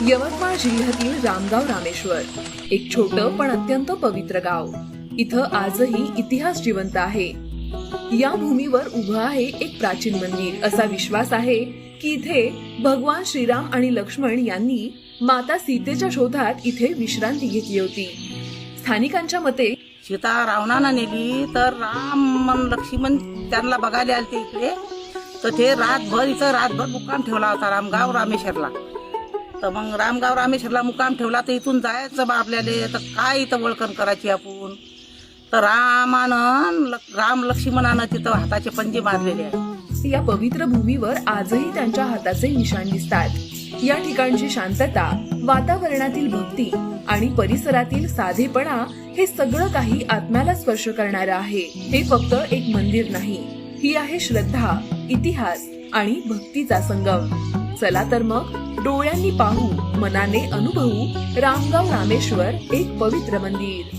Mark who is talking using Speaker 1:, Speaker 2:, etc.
Speaker 1: यवतमाळ जिल्ह्यातील रामगाव रामेश्वर एक छोटं पण अत्यंत पवित्र गाव. इथं आजही इतिहास जिवंत आहे. या भूमीवर उभं आहे एक प्राचीन मंदिर. असा विश्वास आहे की इथे भगवान श्रीराम आणि लक्ष्मण यांनी माता सीतेच्या शोधात इथे विश्रांती घेतली होती. स्थानिकांच्या मते
Speaker 2: सीता रावणानं नेली तर राम लक्ष्मण त्यांना बघायला आले इकडे. तर ते रातभर मुक्काम ठेवला होता रामगाव रामेश्वरला. तर मग रामगाव रामेश्वरला मुक्काम ठेवला तर इथून जायचं बा आपल्याला. तर काय इथं वळकण करायची आपण. तर राम लक्ष्मणानं तिथं हाताचे पंजे मारलेले आहे.
Speaker 1: या पवित्र भूमीवर आजही त्यांच्या हाताचे निशाण दिसतात. या ठिकाणची शांतता, वातावरणातील भक्ती आणि परिसरातील साधेपणा हे सगळं काही आत्म्याला स्पर्श करणारं आहे. हे फक्त एक मंदिर नाही, ही आहे श्रद्धा, इतिहास आणि भक्तीचा संगम. चला तर मग डोळ्यांनी पाहू, मनाने अनुभवू रामगाव रामेश्वर, एक पवित्र मंदिर.